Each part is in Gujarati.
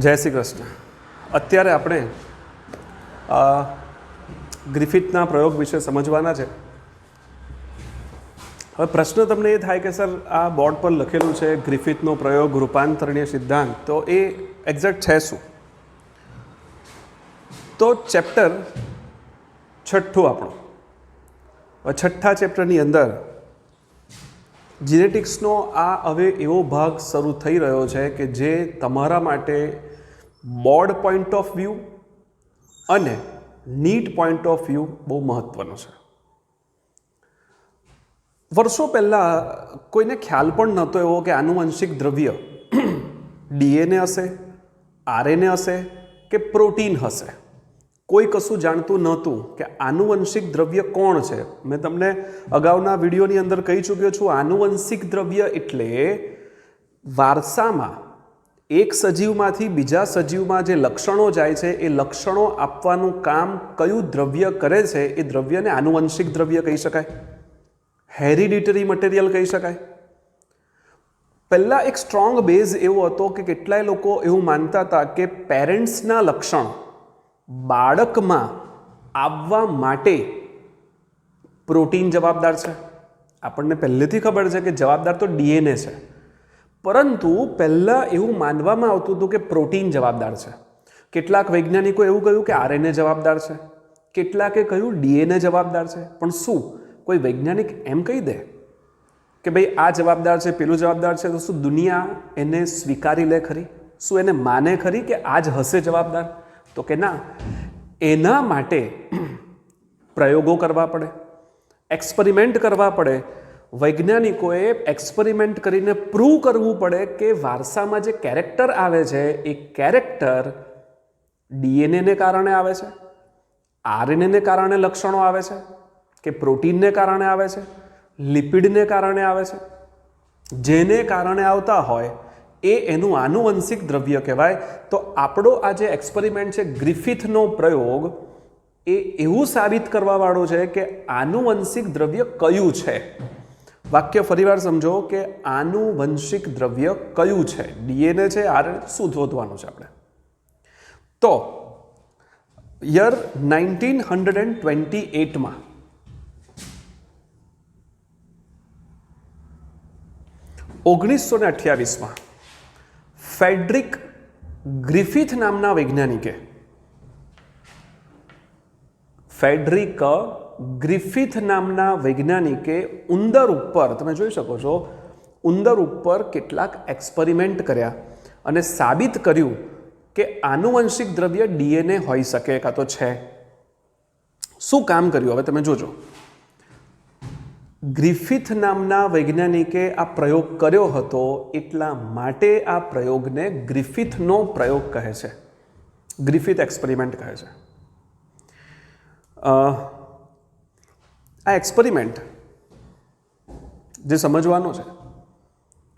જય શ્રી કૃષ્ણ. અત્યારે આપણે ગ્રિફિથના પ્રયોગ વિશે સમજવાના છે. હવે પ્રશ્ન તમને એ થાય કે સર આ બોર્ડ પર લખેલું છે ગ્રિફિથનો પ્રયોગ રૂપાંતરણીય સિદ્ધાંત, તો એ એક્ઝેક્ટ છે શું? તો ચેપ્ટર છઠ્ઠું આપણું. છઠ્ઠા ચેપ્ટરની અંદર જીનેટિક્સનો આ હવે એવો ભાગ શરૂ થઈ રહ્યો છે કે જે તમારા માટે બોર્ડ પોઈન્ટ ઓફ વ્યૂ અને નીટ પોઈન્ટ ઓફ વ્યૂ બહુ મહત્ત્વનો છે. વર્ષો પહેલાં કોઈને ખ્યાલ પણ નહોતો એવો કે આનુવંશિક દ્રવ્ય ડીએનએ હશે, આરએનએ હશે કે પ્રોટીન હશે. કોઈ કશું જાણતું નહોતું કે આનુવંશિક દ્રવ્ય કોણ છે. મેં તમને અગાઉના વિડીયોની અંદર કહી ચૂક્યો છું, આનુવંશિક દ્રવ્ય એટલે વારસામાં એક સજીવમાંથી બીજા સજીવમાં જે લક્ષણો જાય છે એ લક્ષણો આપવાનું કામ કયું દ્રવ્ય કરે છે એ દ્રવ્યને આનુવંશિક દ્રવ્ય કહી શકાય, હેરિડિટરી મટીરિયલ કહી શકાય. પહેલાં એક સ્ટ્રોંગ બેઝ એવો હતો કે કેટલાય લોકો એવું માનતા હતા કે પેરેન્ટ્સના લક્ષણ બાળકમાં આવવા માટે પ્રોટીન જવાબદાર છે. આપણને પહેલેથી ખબર છે કે જવાબદાર તો ડીએનએ છે, પરંતુ પહેલાં એવું માનવામાં આવતું હતું કે પ્રોટીન જવાબદાર છે. કેટલાક વૈજ્ઞાનિકો એવું કહ્યું કે આરએનએ જવાબદાર છે, કેટલાકે કહ્યું ડીએનએ જવાબદાર છે. પણ શું કોઈ વૈજ્ઞાનિક એમ કહી દે કે ભાઈ આ જવાબદાર છે, પેલું જવાબદાર છે, તો શું દુનિયા એને સ્વીકારી લે ખરી? શું એને માને ખરી કે આ જ હશે જવાબદાર? તો કે ના. એના માટે પ્રયોગો કરવા પડે, એક્સપેરિમેન્ટ કરવા પડે. વૈજ્ઞાનિકોએ એક્સપેરિમેન્ટ કરીને પ્રૂવ કરવું પડે કે વારસામાં જે કેરેક્ટર આવે છે એ કેરેક્ટર ડીએનએને કારણે આવે છે, આરએનએને કારણે લક્ષણો આવે છે, કે પ્રોટીનને કારણે આવે છે, લિપિડને કારણે આવે છે. જેને કારણે આવતા હોય એ એનું આનુવંશિક દ્રવ્ય કહેવાય. તો આપણો આ જે એક્સપેરિમેન્ટ છે ગ્રિફિથનો પ્રયોગ એ એવું સાબિત કરવાવાળું છે કે આનુવંશિક દ્રવ્ય કયું છે. વાક્ય ફરીવાર સમજો કે આનુવંશિક દ્રવ્ય કયું છે. ડીએનએ છે, આરએનએ, શું શોધવાનું છે આપણે? તો યર 1928માં ફેડરિક ગ્રિફિથ નામના વૈજ્ઞાનિકે ઉંદર ઉપર, તમે જોઈ શકો છો, ઉંદર ઉપર કેટલાક એક્સપેરિમેન્ટ કર્યા અને સાબિત કર્યું કે આનુવંશિક દ્રવ્ય ડીએનએ હોઈ શકે કાં તો છે. શું કામ કર્યું હવે તમે જોજો. ગ્રિફિથ નામના વૈજ્ઞાનિકે આ પ્રયોગ કર્યો હતો એટલા માટે આ પ્રયોગને ગ્રિફિથનો પ્રયોગ કહે છે, ગ્રિફિથ એક્સપેરિમેન્ટ કહે છે. આ એક્સપેરિમેન્ટ જે સમજવાનો છે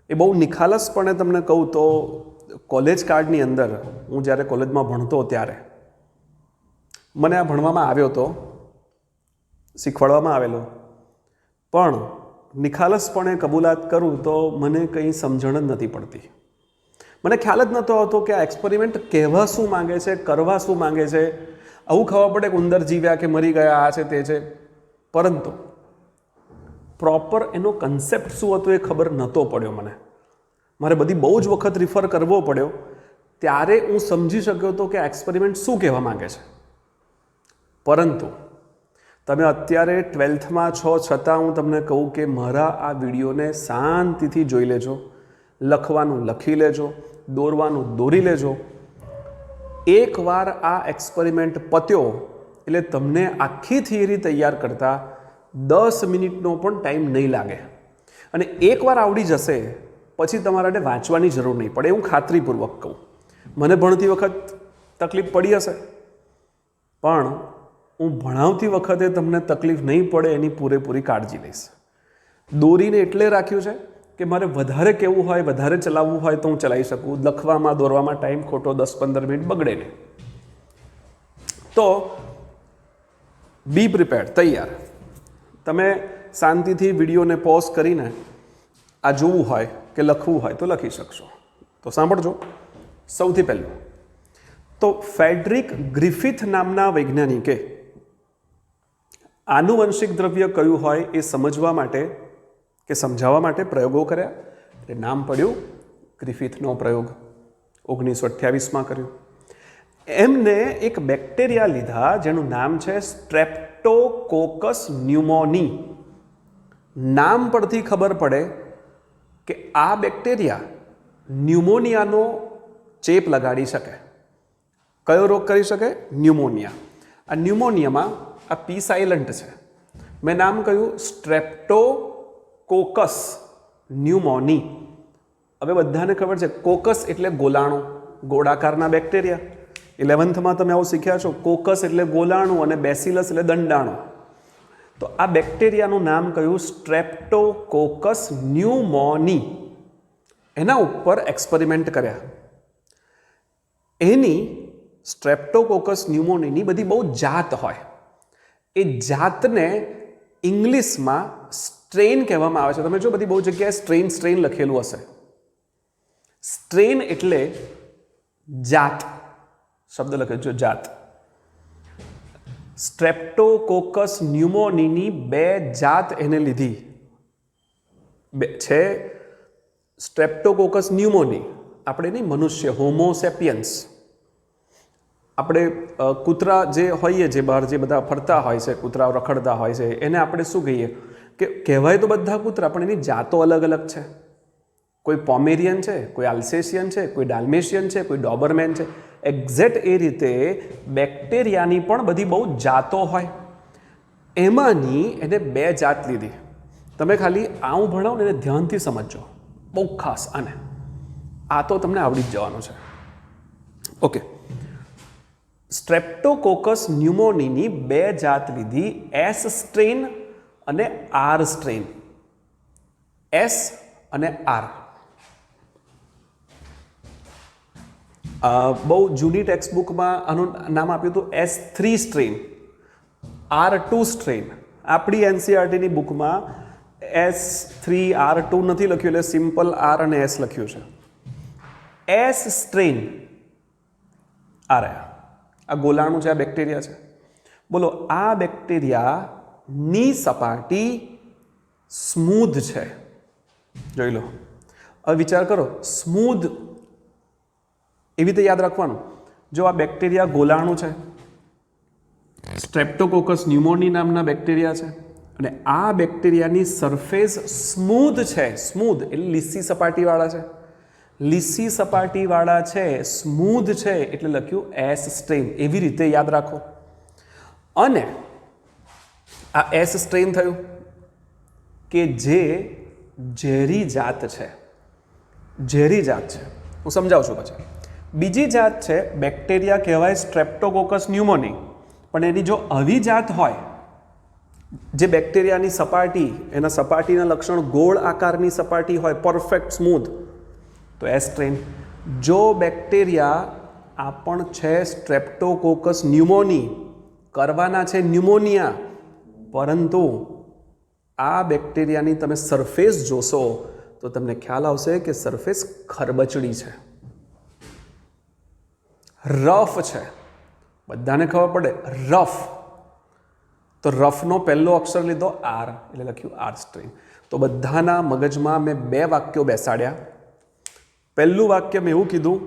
એ બહુ નિખાલસપણે તમને કહું તો કોલેજ કાર્ડની અંદર હું જ્યારે કોલેજમાં ભણતો ત્યારે મને આ ભણવામાં આવ્યો હતો, શીખવાડવામાં આવેલો. પણ નિખાલસપણે કબૂલાત કરું તો મને કંઈ સમજણ જ નથી પડતી. મને ખ્યાલ જ નહોતો આવતો કે આ એક્સપેરિમેન્ટ કહેવા શું માંગે છે, કરવા શું માંગે છે. આવું ખબર પડે કે ઉંદર જીવ્યા કે મરી ગયા, આ છે તે છે, પરંતુ પ્રોપર એનો કન્સેપ્ટ શું હતો એ ખબર નહોતો પડ્યો મને. મારે બધી બહુ જ વખત રિફર કરવો પડ્યો ત્યારે હું સમજી શક્યો હતો કે આ એક્સપેરિમેન્ટ શું કહેવા માંગે છે. પરંતુ તમે અત્યારે 12થમાં છો છતાં હું તમને કહું કે મારા આ વિડીયોને શાંતિથી જોઈ લેજો, લખવાનું લખી લેજો, દોરવાનું દોરી લેજો. એકવાર આ એક્સપેરિમેન્ટ પત્યો એટલે તમને આખી થિયરી તૈયાર કરતા 10 મિનિટનો પણ ટાઈમ નહીં લાગે. અને એકવાર આવડી જશે પછી તમારે વાંચવાની જરૂર નહીં પડે, હું ખાતરીપૂર્વક કહું. મને ભણતી વખત તકલીફ પડી હશે, પણ હું ભણાવતી વખતે તમને તકલીફ નહીં પડે એની પૂરેપૂરી કાળજી લઈશ. દોરીને એટલે રાખ્યું છે કે મારે વધારે કહેવું હોય, વધારે ચલાવવું હોય તો હું ચલાવી શકું. લખવામાં દોરવામાં ટાઈમ ખોટો 10-15 મિનિટ બગડે ને. તો બી પ્રિપેર્ડ, તૈયાર. તમે શાંતિથી વિડીયોને પોઝ કરીને આ જોવું હોય કે લખવું હોય તો લખી શકશો. તો સાંભળજો. સૌથી પહેલું તો ફેડરિક ગ્રિફિથ નામના વૈજ્ઞાનિકે આનુવંશિક દ્રવ્ય કયું હોય એ સમજવા માટે કે સમજાવવા માટે પ્રયોગો કર્યા. એટલે નામ પડ્યું ગ્રિફિથનો પ્રયોગ. 1928માં કર્યું. એમને એક બેક્ટેરિયા લીધા જેનું નામ છે સ્ટ્રેપ્ટોકોકસ ન્યુમોની. નામ પરથી ખબર પડે કે આ બેક્ટેરિયા ન્યુમોનિયાનો ચેપ લગાડી શકે. કયો રોગ કરી શકે? ન્યુમોનિયા. આ ન્યુમોનિયામાં આ પી સાયલન્ટ છે. મેં નામ કહ્યું સ્ટ્રેપ્ટોકોકસ ન્યુમોની. હવે બધાને ખબર છે કોકસ એટલે ગોલાણું, ગોળાકારના બેક્ટેરિયા. 11થમાં તમે આવું શીખ્યા છો. કોકસ એટલે ગોલાણું અને બેસિલસ એટલે દંડાણું. તો આ બેક્ટેરિયાનું નામ કયું? સ્ટ્રેપ્ટોકોકસ ન્યુમોની. એના ઉપર એક્સપેરિમેન્ટ કર્યા. એની સ્ટ્રેપ્ટોકોકસ ન્યુમોનીની બધી બહુ જાત હોય. એ જાતને ઇંગ્લિશમાં સ્ટ્રેન કહેવામાં આવે છે. તમે જો બધી બહુ જગ્યાએ સ્ટ્રેન લખેલું હશે. સ્ટ્રેન એટલે જાત, શબ્દ લખે જો જાત. સ્ટ્રેપ્ટોકોકસ ન્યુમોનીની 2 જાત એને લીધી છે. સ્ટ્રેપ્ટોકોકસ ન્યુમોની આપણે નહીં, મનુષ્ય હોમોસેપિયન્સ. આપણે કૂતરા જે હોઈએ, જે બહાર જે બધા ફરતા હોય છે, કૂતરાઓ રખડતા હોય છે, એને આપણે શું કહીએ કે કહેવાય તો બધા કૂતરા પણ એની જાતો અલગ અલગ છે. કોઈ પોમેરિયન છે, કોઈ આલ્સેશિયન છે, કોઈ ડાલ્મેશિયન છે, કોઈ ડોબરમેન છે. એક્ઝેક્ટ એ રીતે બેક્ટેરિયાની પણ બધી બહુ જાતો હોય. એમાંની એને 2 જાત લીધી. તમે ખાલી આવું ભણાવો ને એને ધ્યાનથી સમજજો, બહુ ખાસ. આને આ તો તમને આવડી જ જવાનું છે. ઓકે. સ્ટ્રેપ્ટોકોકસ ન્યુમોનીની 2 જાત લીધી, એસ સ્ટ્રેન અને આર સ્ટ્રેન. એસ અને આર. બહુ જૂની ટેક્સ્ટબુકમાં આનું નામ આપ્યું હતું S3 સ્ટ્રેન, R2 સ્ટ્રેન. આપણી એનસીઆરટીની બુકમાં S3 R2 નથી લખ્યું, એટલે સિમ્પલ R અને S લખ્યું છે. એસ સ્ટ્રેન આ રહ્યા. આ ગોલાણું છે, આ બેક્ટેરિયા છે. બોલો, આ બેક્ટેરિયાની સપાટી સ્મૂધ છે. જોઈ લો. હવે વિચાર કરો, સ્મૂધ એવી રીતે યાદ રાખવાનું. જો આ બેક્ટેરિયા ગોલાણું છે, સ્ટ્રેપ્ટોકોકસ ન્યુમોની નામના બેક્ટેરિયા છે, અને આ બેક્ટેરિયાની સરફેસ સ્મૂધ છે. સ્મૂધ એટલે લીસી સપાટીવાળા છે. લીસી સપાટીવાળા છે, સ્મૂધ છે, એટલે લખ્યું એસ સ્ટ્રેન. એવી રીતે યાદ રાખો. અને આ એસ સ્ટ્રેન થયું કે જે ઝેરી જાત છે. ઝેરી જાત છે, હું સમજાવું છું પછી. બીજી જાત છે બેક્ટેરિયા કહેવાય સ્ટ્રેપ્ટોકોકસ ન્યુમોની. પણ એની જો આવી જાત હોય, જે બેક્ટેરિયાની સપાટી, એના સપાટીના લક્ષણ ગોળ આકારની સપાટી હોય, પરફેક્ટ સ્મૂધ, તો એસ સ્ટ્રેન. જો બેક્ટેરિયા આ પણ છે સ્ટ્રેપ્ટોકોકસ ન્યુમોની, કરવાના છે ન્યુમોનિયા, પરંતુ આ બેક્ટેરિયાની તમે સરફેસ જોશો તો તમને ખ્યાલ આવશે કે સરફેસ ખરબચડી છે, રફ છે. બધાને ખબર પડે રફ. તો રફનો પહેલો અક્ષર લીધો આર, એટલે લખ્યું આર સ્ટ્રેન. તો બધાના મગજમાં મેં 2 વાક્યો બેસાડ્યા. પહેલું વાક્ય મેં એવું કીધું,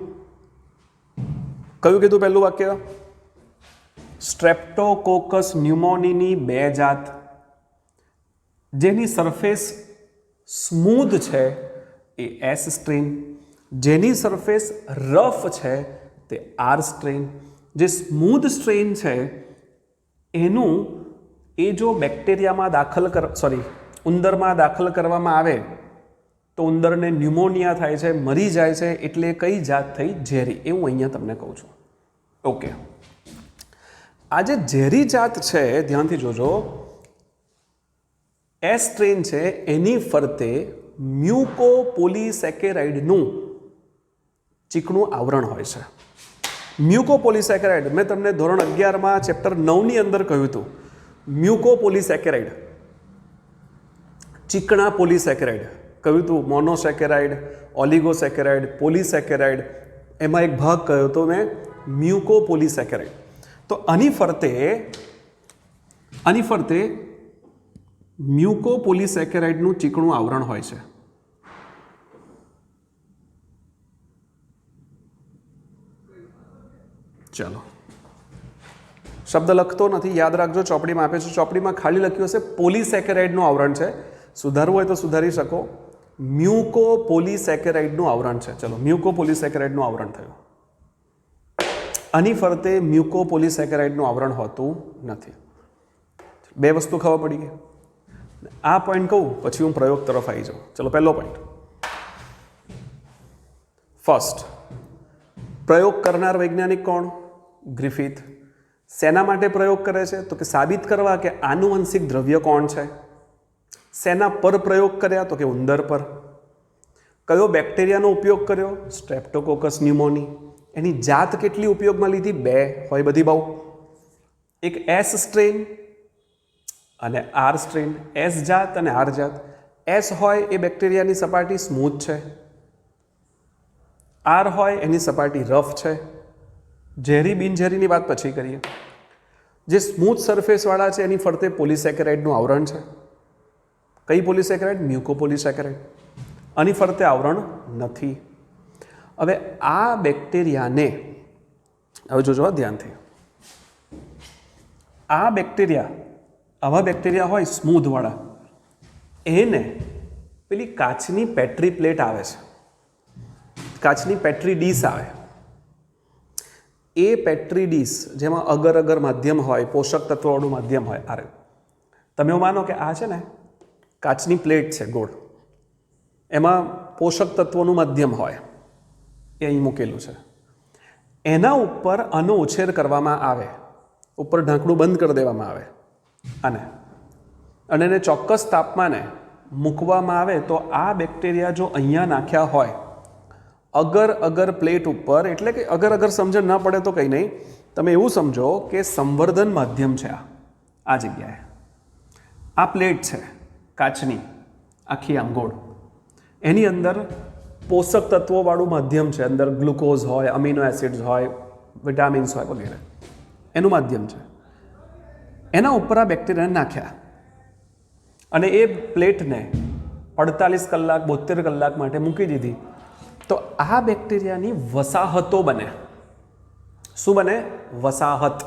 કયું કીધું પહેલું વાક્ય? સ્ટ્રેપ્ટોકોકસ ન્યુમોનીની 2 જાત, જેની સરફેસ સ્મૂધ છે એ એસ સ્ટ્રેન, જેની સરફેસ રફ છે તે આર સ્ટ્રેન. જે સ્મૂધ સ્ટ્રેન છે એનું એ જો બેક્ટેરિયામાં ઉંદરમાં દાખલ કરવામાં આવે તો ઉંદરને ન્યુમોનિયા થાય છે, મરી જાય છે. એટલે કઈ જાત થઈ? ઝેરી. એ હું અહીંયા તમને કહું છું. ઓકે. આ જે ઝેરી જાત છે, ધ્યાનથી જોજો, એસ સ્ટ્રેન છે, એની ફરતે મ્યુકોપોલીસેકેરાઇડનું ચીકણું આવરણ હોય છે. મ્યુકોપોલીસેકેરાઇડ મેં તમને ધોરણ 11માં ચેપ્ટર 9ની અંદર કહ્યું હતું. મ્યુકોપોલીસેકેરાઇડ, ચીકણા પોલીસેકેરાઇડ કહ્યું હતું. મોનોસેકેરાઇડ, ઓલિગોસેકેરાઇડ, પોલીસેકેરાઇડ. એમાં એક ભાગ કયો હતો મેં મ્યુકોપોલિસેકેરાઇડ. તો આની ફરતે મ્યુકોપોલિસેકેરાઇડનું ચીકણું આવરણ હોય છે. ચાલો, શબ્દ લખતો નથી, યાદ રાખજો, ચોપડીમાં આપે છે. ચોપડીમાં ખાલી લખ્યું હશે પોલિસેકેરાઇડનું આવરણ છે. સુધારવું હોય તો સુધારી શકો. મ્યુકોપોલિસેકેરાઇડનું આવરણ છે. ચલો, મ્યુકોપોલિસેકેરાઇડનું આવરણ થયું. આની ફરતે મ્યુકોપોલિસેકેરાઇડનું આવરણ હોતું નથી. બે વસ્તુ ખબર પડી ગઈ. આ પોઈન્ટ કહું પછી હું પ્રયોગ તરફ આવી જાઉં. ચલો, પહેલો પોઈન્ટ. ફર્સ્ટ, પ્રયોગ કરનાર વૈજ્ઞાનિક કોણ? ગ્રિફિથ. શેના માટે પ્રયોગ કરે છે? તો કે સાબિત કરવા કે આનુવંશિક દ્રવ્ય કોણ છે. શેના પર પ્રયોગ કર્યા? તો કે ઉંદર પર. કયો બેક્ટેરિયાનો ઉપયોગ કર્યો? સ્ટ્રેપ્ટોકોકસ ન્યુમોની. એની જાત કેટલી ઉપયોગમાં લીધી? 2 હોય બધી બહુ. એક એસ સ્ટ્રેન અને આર સ્ટ્રેન. એસ જાત અને આર જાત. એસ હોય એ બેક્ટેરિયાની સપાટી સ્મૂથ છે. આર હોય એની સપાટી રફ છે. ઝેરી બિનઝેરીની વાત પછી કરીએ. જે સ્મૂથ સરફેસવાળા છે એની ફરતે પોલિસેકેરાઇડનું આવરણ છે. કઈ પોલિસેકેરાઇડ? મ્યુકોપોલિસેકેરાઇડ. આની ફરતે આવરણ નથી. હવે આ બેક્ટેરિયાને, હવે જોજો ધ્યાનથી, આ બેક્ટેરિયા, આવા બેક્ટેરિયા હોય સ્મૂથવાળા, એને પેલી કાચની પેટ્રી પ્લેટ આવે છે, કાચની પેટ્રી ડીશ આવે. એ પેટ્રી ડીશ જેમાં અગર અગર માધ્યમ હોય, પોષક તત્વવાળું માધ્યમ હોય. અરે તમે એવું માનો કે આ છે ને કાચની પ્લેટ છે ગોળ, એમાં પોષક તત્વોનું માધ્યમ હોય, એ અહીં મૂકેલું છે. એના ઉપર આનો ઉછેર કરવામાં આવે, ઉપર ઢાંકણું બંધ કરી દેવામાં આવે અને એને ચોક્કસ તાપમાને મૂકવામાં આવે તો આ બેક્ટેરિયા જો અહીંયા નાખ્યા હોય અગર અગર પ્લેટ ઉપર, એટલે કે અગર અગર સમજણ ના પડે તો કંઈ નહીં, તમે એવું સમજો કે સંવર્ધન માધ્યમ છે આ જગ્યાએ. આ પ્લેટ છે કાચની, આખી આમ ગોળ, એની અંદર પોષક તત્વોવાળું માધ્યમ છે. અંદર ગ્લુકોઝ હોય, અમીનો એસિડ્સ હોય, વિટામિન્સ હોય વગેરે, એનું માધ્યમ છે. એના ઉપર આ બેક્ટેરિયાને નાખ્યા અને એ પ્લેટને 48 કલાક 72 કલાક માટે મૂકી દીધી તો આ બેક્ટેરિયાની વસાહતો બને. શું બને? વસાહત.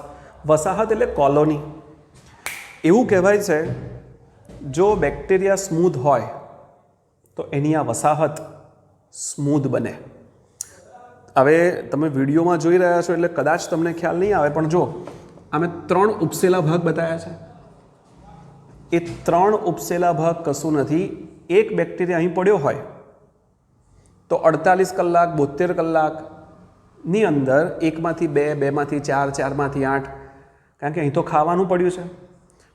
વસાહત એટલે કોલોની. એવું કહેવાય છે જો બેક્ટેરિયા સ્મૂથ હોય તો એની આ વસાહત સ્મૂથ બને. હવે તમે વિડીયોમાં જોઈ રહ્યા છો એટલે કદાચ તમને ખ્યાલ નહીં આવે, પણ જો અમે 3 ઉપસેલા ભાગ બતાવ્યા છે. એ 3 ઉપસેલા ભાગ કશું નથી. એક બેક્ટેરિયા અહીં પડ્યો હોય તો 48 કલાક 72 કલાકની અંદર 1 માંથી 2, 2 માંથી 4, 4 માંથી 8, કારણ કે અહીં તો ખાવાનું પડ્યું છે.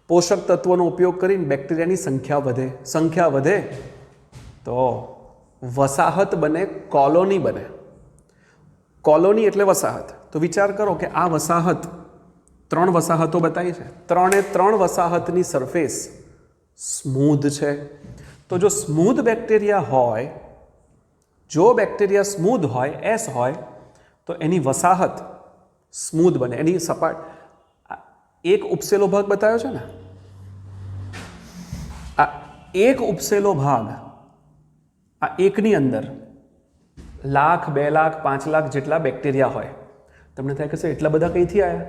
પોષક તત્વોનો ઉપયોગ કરીને બેક્ટેરિયાની સંખ્યા વધે. સંખ્યા વધે તો વસાહત બને, કોલોની બને. કોલોની એટલે વસાહત. તો વિચાર કરો કે આ વસાહત, 3 વસાહતો બતાવી છે, 3 વસાહતની સરફેસ સ્મૂધ છે. તો જો સ્મૂધ બેક્ટેરિયા હોય, જો બેક્ટેરિયા સ્મૂધ હોય, એસ હોય, તો એની વસાહત સ્મૂધ બને. એની સપાટ એક ઉપસેલો ભાગ બતાવ્યો છે ને, આ એક ઉપસેલો ભાગ, આ એકની અંદર 1 લાખ 2 લાખ 5 લાખ જેટલા બેક્ટેરિયા હોય. તમને થાય કે એટલા બધા કઈથી આવ્યા?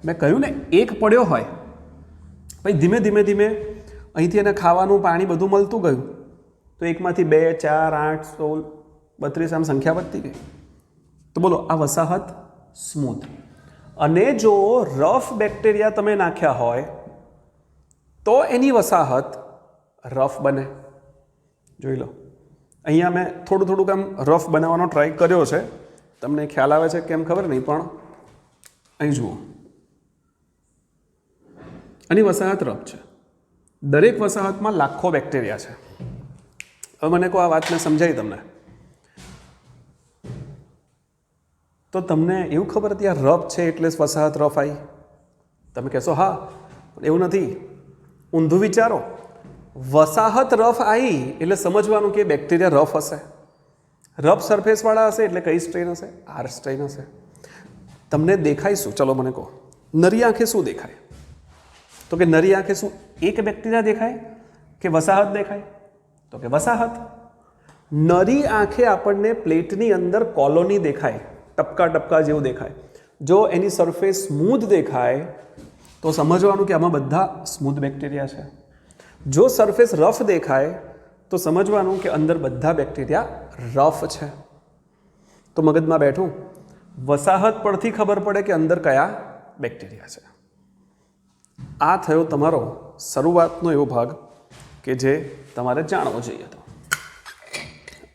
મેં કહ્યું ને, એક પડ્યો હોય, પછી ધીમે ધીમે ધીમે અહીંથી એને ખાવાનું, પાણી બધું મળતું ગયું તો 1 માંથી 2, 4, 8, 16, 32 આમ સંખ્યા વધતી ગઈ. તો બોલો, આ વસાહત સ્મૂથ. અને જો રફ બેક્ટેરિયા તમે નાખ્યા હોય તો એની વસાહત રફ બને. જોઈ લો, અહીંયા મેં થોડુંક આમ રફ બનાવવાનો ટ્રાય કર્યો છે. તમને ખ્યાલ આવે છે કેમ ખબર નહીં, પણ અહીં જુઓ, આની વસાહત રફ છે. દરેક વસાહતમાં લાખો બેક્ટેરિયા છે. હવે મને કહો, આ વાત મેં સમજાવી તમને, તો તમને એવું ખબર હતી આ રફ છે એટલે વસાહત રફ આવી? તમે કહેશો હા, પણ એવું નથી. ઊંધું વિચારો. વસાહત રફ આવી એટલે સમજવાનું કે બેક્ટેરિયા રફ હશે. રફ સરફેસવાળા હશે એટલે કઈ સ્ટ્રેન હશે? આર સ્ટ્રેન હશે. તમને દેખાય શું? ચલો મને કહો, નરી આંખે શું દેખાય? તો કે નરી આંખે શું એક બેક્ટેરિયા દેખાય કે વસાહત દેખાય? તો કે વસાહત. નરી આંખે આપણને પ્લેટની અંદર કોલોની દેખાય, ટપકા ટપકા જેવું દેખાય. જો એની સરફેસ સ્મૂધ દેખાય તો સમજવાનું કે આમાં બધા સ્મૂધ બેક્ટેરિયા છે. જો સરફેસ રફ દેખાય તો સમજવાનું કે અંદર બધા બેક્ટેરિયા રફ છે. તો મગજમાં બેઠું, વસાહત પરથી ખબર પડે કે અંદર કયા બેક્ટેરિયા છે. આ થયો તમારો શરૂઆતનો એવો ભાગ કે જે તમારે જાણવો જોઈએ. તો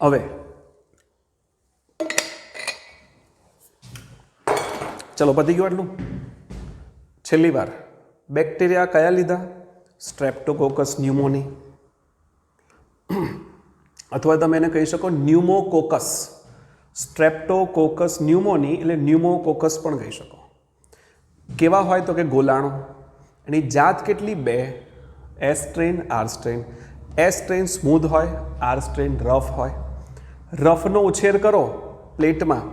હવે ચલો, પતી ગયું આટલું. છેલ્લી વાર, બેક્ટેરિયા કયા લીધા? સ્ટ્રેપ્ટોકોકસ ન્યુમોની, અથવા તમે એને કહી શકો ન્યુમોકોકસ. સ્ટ્રેપ્ટોકોકસ ન્યુમોની એટલે ન્યુમોકોકસ પણ કહી શકો. કેવા હોય તો કે ગોલાણો. એની જાત કેટલી? 2. S strain, R strain. S strain smooth હોય, આર સ્ટ્રેન રફ હોય. રફનો ઉછેર કરો પ્લેટમાં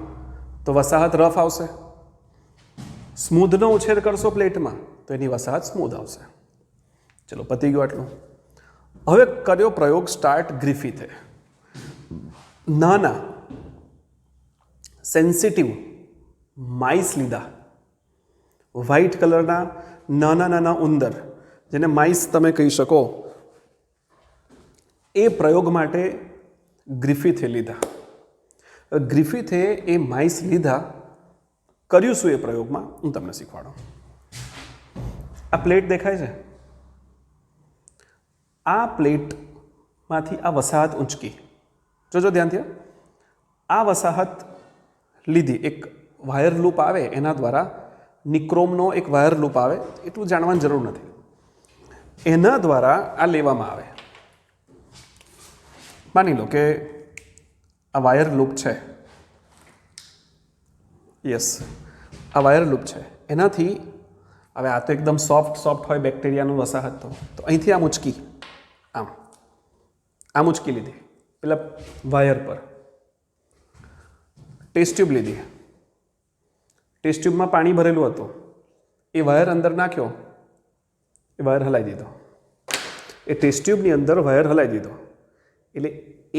તો વસાહત રફ આવશે. સ્મૂધનો ઉછેર કરશો પ્લેટમાં તો એની વસાહત સ્મૂધ આવશે. ચલો, પતી ગયું આટલું. હવે કર્યો પ્રયોગ સ્ટાર્ટ ગ્રિફિથે. નાના સેન્સિટિવ માઇસ લીધા, વ્હાઇટ કલરના નાના નાના ઉંદર, જેને માઇસ તમે કહી શકો. એ પ્રયોગ માટે ગ્રિફિથે લીધા. ગ્રિફિથે એ માઇસ લીધા. કર્યું શું એ પ્રયોગમાં હું તમને શીખવાડું. આ પ્લેટ દેખાય છે? આ પ્લેટમાંથી આ વસાહત ઊંચકી. જોજો ધ્યાનથી. આ વસાહત લીધી. એક વાયર લૂપ આવે એના દ્વારા, નિક્રોમનો એક વાયર લૂપ આવે, એટલું જાણવાની જરૂર નથી. એના દ્વારા આ લેવામાં આવે. માની લો કે આ વાયર લૂપ છે. યસ, આ વાયર લૂપ છે. એનાથી હવે આ તો એકદમ સોફ્ટ હોય બેક્ટેરિયાનું વસાહત. તો અહીંથી આમ ઉચકી, આમ ઉચકી લીધી પેલા વાયર પર. ટેસ્ટ ટ્યુબ લીધી. ટેસ્ટ ટ્યુબમાં પાણી ભરેલું હતું. એ વાયર અંદર નાખ્યો, એ વાયર હલાવી દીધો. એ ટેસ્ટ ટ્યુબની અંદર વાયર હલાવી દીધો. એટલે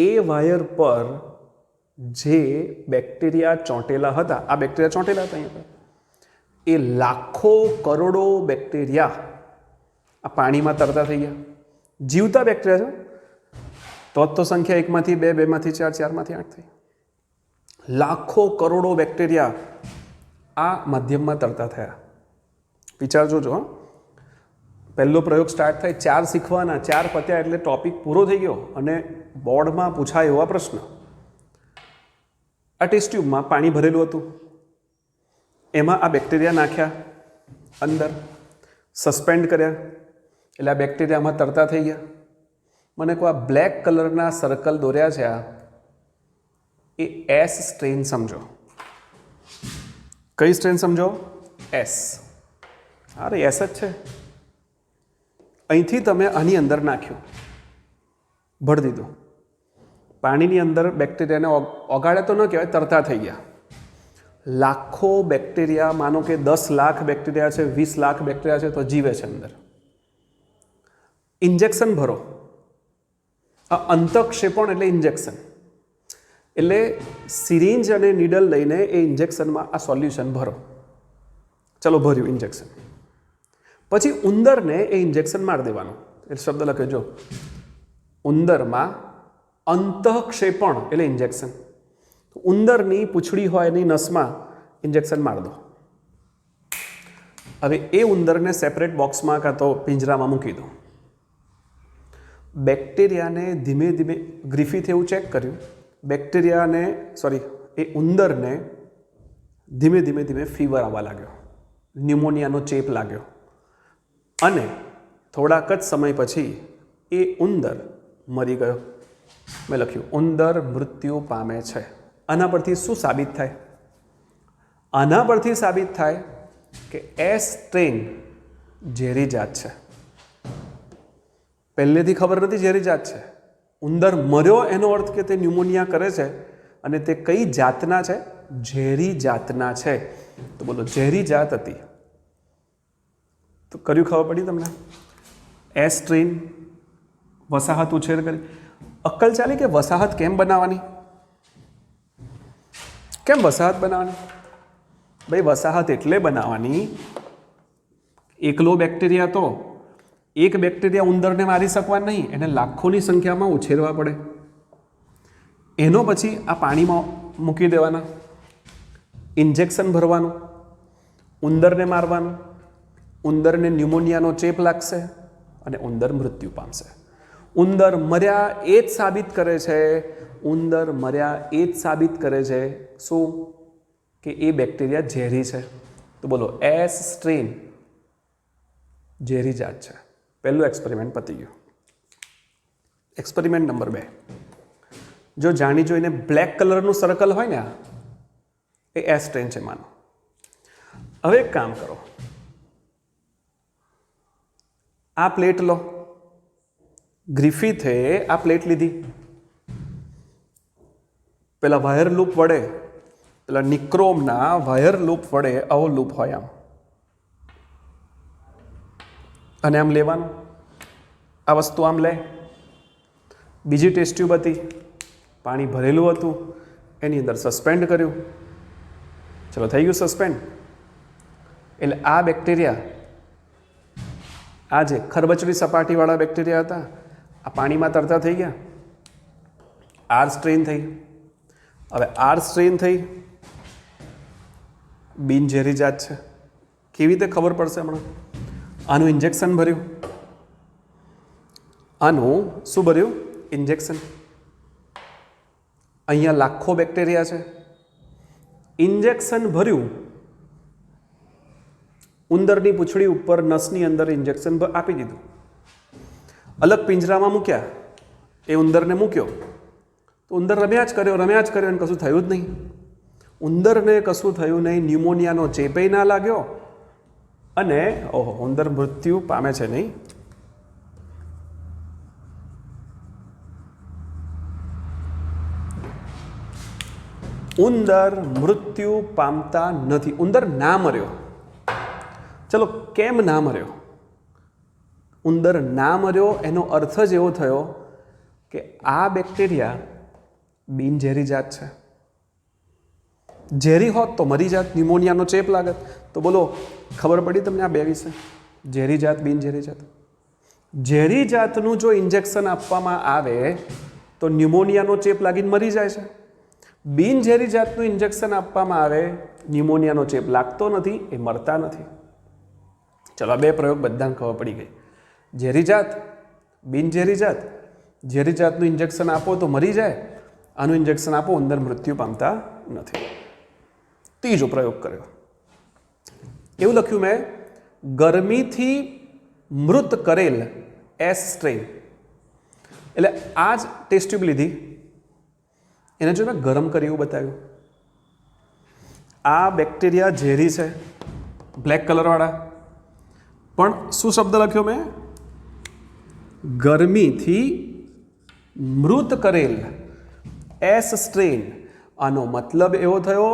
એ વાયર પર જે બેક્ટેરિયા ચોંટેલા હતા, આ બેક્ટેરિયા ચોંટેલા હતા અહીંયા પર, એ લાખો કરોડો બેક્ટેરિયા આ પાણીમાં તરતા થઈ ગયા. જીવતા બેક્ટેરિયા છે. તો સંખ્યા 1 માંથી 2, 2 માંથી 4, 4 માંથી 8 થઈ. લાખો કરોડો બેક્ટેરિયા આ માધ્યમમાં તરતા થયા. વિચારજો. જો પહેલો પ્રયોગ સ્ટાર્ટ થાય, 4 શીખવાના, 4 પત્યા એટલે ટોપિક પૂરો થઈ ગયો. અને બોર્ડમાં પૂછાય એવા પ્રશ્ન. આ ટેસ્ટ ટ્યુબમાં પાણી ભરેલું હતું, એમાં આ બેક્ટેરિયા નાખ્યા, અંદર સસ્પેન્ડ કર્યા, એટલે આ બેક્ટેરિયામાં તરતા થઈ ગયા. મને કહો, આ બ્લેક કલરના સર્કલ દોર્યા છે, આ એ એસ સ્ટ્રેન સમજો. કઈ સ્ટ્રેન સમજો? એસ. અરે એસ જ છે. અહીંથી તમે આની અંદર નાખ્યું, ભળી દીધું. પાણીની અંદર બેક્ટેરિયાને ઓગાળે તો ન કહેવાય, તરતા થઈ ગયા. લાખો બેક્ટેરિયા, માનો કે 10 લાખ બેક્ટેરિયા છે, 20 લાખ બેક્ટેરિયા છે, તો જીવે છે અંદર. ઇન્જેક્શન ભરો. આ અંતઃક્ષેપણ એટલે ઇન્જેક્શન. એટલે સિરિંજ અને નીડલ લઈને એ ઇન્જેક્શનમાં આ સોલ્યુશન ભરો. ચલો, ભર્યું ઇન્જેક્શન. પછી ઉંદરને એ ઇન્જેક્શન મારી દેવાનું. એટલે શબ્દ લખ્યો જો, ઉંદરમાં અંતઃક્ષેપણ એટલે ઇન્જેક્શન. ઉંદરની પૂંછડી હોય એની નસમાં ઇન્જેક્શન મારી દો. હવે એ ઉંદરને સેપરેટ બોક્સમાં કાં તો પિંજરામાં મૂકી દો. બેક્ટેરિયાને ધીમે ધીમે, ગ્રિફિથે એવું ચેક કર્યું, એ ઉંદરને ધીમે ધીમે ધીમે ફીવર આવવા લાગ્યો, ન્યુમોનિયાનો ચેપ લાગ્યો. અને થોડાક જ સમય પછી એ ઉંદર મરી ગયો. મેં લખ્યું, ઉંદર મૃત્યુ પામે છે. આના પરથી શું સાબિત થાય? આના પરથી સાબિત થાય કે એસ સ્ટ્રેન ઝેરી જાત છે. પહેલેથી ખબર નથી ઝેરી જાત છે. ઉંદર મર્યો એનો અર્થ કે તે ન્યુમોનિયા કરે છે. અને તે કઈ જાતના છે ઝેરી જાતના છે. તો બોલો ઝેરી જાત હતી. તો કર્યું, ખબર પડી તમને? એસ સ્ટ્રેન વસાહત ઉછેર કરી. અક્કલ ચાલી કે વસાહત કેમ બનાવવાની? કેમ વસાહત બનાવવાની? ભાઈ વસાહત એટલે બનાવવાની, એકલો બેક્ટેરિયા તો એક બેક્ટેરિયા ઉંદરને મારી શકવા નહીં, એને લાખોની સંખ્યામાં ઉછેરવા પડે. એનો પછી આ પાણીમાં મૂકી દેવાના, ઇન્જેક્શન ભરવાનું, ઉંદરને મારવાનું, ઉંદરને ન્યુમોનિયાનો ચેપ લાગશે અને ઉંદર મૃત્યુ પામશે. ઉંદર મર્યા એ જ સાબિત કરે છે, ઉંદર મર્યા એ જ સાબિત કરે છે શું? કે એ બેક્ટેરિયા ઝેરી છે. તો બોલો એસ સ્ટ્રેન ઝેરી જાત છે. પહેલું એક્સપેરિમેન્ટ પતી ગયું. Experiment number 2. જો જાણી જોઈને બ્લેક કલરનું સર્કલ હોય ને, એ એસ સ્ટ્રેન છે માનો. હવે એક કામ કરો, આ પ્લેટ લો. ગ્રિફિથે આ પ્લેટ લીધી, પેલા વાયર લૂપ વડે, પેલા નિક્રોમના વાયર લૂપ વડે આવો લૂપ હોય આમ, અને આમ લેવાનું. આ વસ્તુ આમ લે. બીજી ટેસ્ટ ટ્યુબ હતી, પાણી ભરેલું હતું, એની અંદર સસ્પેન્ડ કર્યું. ચલો થઈ ગયું સસ્પેન્ડ. એટલે આ બેક્ટેરિયા, આ જે ખરબચડી સપાટીવાળા બેક્ટેરિયા હતા, આ પાણીમાં તરતા થઈ ગયા. આર સ્ટ્રેન થઈ. હવે આર સ્ટ્રેન થઈ, બિનઝેરી જાત છે. કેવી રીતે ખબર પડશે હમણાં? આનું ઇન્જેક્શન ભર્યું. આનું શું ભર્યું? ઇન્જેક્શન. અહીંયા લાખો બેક્ટેરિયા છે, ઇન્જેક્શન ભર્યું. ઉંદરની પૂંછડી ઉપર નસની અંદર ઇન્જેક્શન આપી દીધું. અલગ પિંજરામાં મૂક્યા, એ ઉંદરને મૂક્યો તો ઉંદર રમ્યા જ કર્યો અને કશું થયું જ નહીં. ઉંદરને કશું થયું નહીં, ન્યુમોનિયાનો ચેપેય ના લાગ્યો, અને ઓહો, ઉંદર મૃત્યુ પામે છે નહીં. ઉંદર મૃત્યુ પામતા નથી. ઉંદર ના મર્યો. ચલો કેમ ના મર્યો? ઉંદર ના મર્યો એનો અર્થ જ એવો થયો કે આ બેક્ટેરિયા બિનઝેરી જાત છે. ઝેરી હોત તો મરી જાત, ન્યુમોનિયાનો ચેપ લાગત. તો બોલો ખબર પડી તમને આ બે વિશે? ઝેરી જાત, બિનઝેરી જાત. ઝેરી જાતનું જો ઇન્જેક્શન આપવામાં આવે તો ન્યુમોનિયાનો ચેપ લાગીને મરી જાય છે. બિનઝેરી જાતનું ઇન્જેક્શન આપવામાં આવે, ન્યુમોનિયાનો ચેપ લાગતો નથી, એ મરતા નથી. ચલો આ બે પ્રયોગ બધાને ખબર પડી ગઈ. ઝેરી જાત, બિનઝેરી જાત. ઝેરી જાતનું ઇન્જેક્શન આપો તો મરી જાય, આનું ઇન્જેક્શન આપો ઉંદર મૃત્યુ પામતા નથી. ત્રીજો પ્રયોગ કર્યો, એવું લખ્યું મેં, ગરમીથી મૃત કરેલ એસ સ્ટ્રેન. એટલે આ જ ટેસ્ટ ટ્યુબ લીધી, એને જો મેં ગરમ કરી એવું બતાવ્યું. આ બેક્ટેરિયા ઝેરી છે, બ્લેક કલરવાળા, પણ શું શબ્દ લખ્યો મેં? ગરમીથી મૃત કરેલ એસ સ્ટ્રેન. આનો મતલબ એવો થયો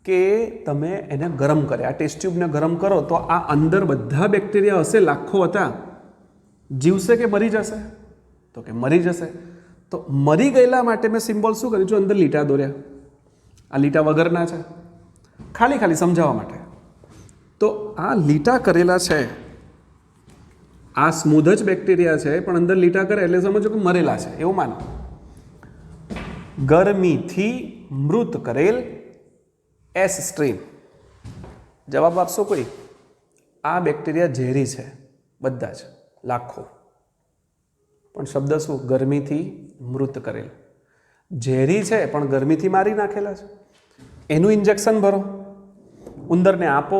કે તમે એને ગરમ કરે, આ ટેસ્ટ ટ્યુબને ગરમ કરો તો આ અંદર બધા બેક્ટેરિયા હશે, લાખો હતા, જીવશે કે મરી જશે? તો કે મરી જશે. તો મરી ગયેલા માટે મેં સિમ્બોલ શું કર્યું? જો અંદર લીટા દોર્યા, આ લીટા વગરના છે, ખાલી સમજાવવા માટે. તો આ લીટા કરેલા છે, આ સ્મૂધ જ બેક્ટેરિયા છે, પણ અંદર લીટા કરે એટલે સમજો કે મરેલા છે એવું માનો. ગરમીથી મૃત કરેલ એસ સ્ટ્રેન. જવાબ આપશો કોઈ? આ બેક્ટેરિયા ઝેરી છે, બધા જ લાખો, પણ શબ્દ શું? ગરમીથી મૃત કરેલ. ઝેરી છે પણ ગરમીથી મારી નાખેલા છે. એનું ઇન્જેક્શન ભરો, ઉંદરને આપો,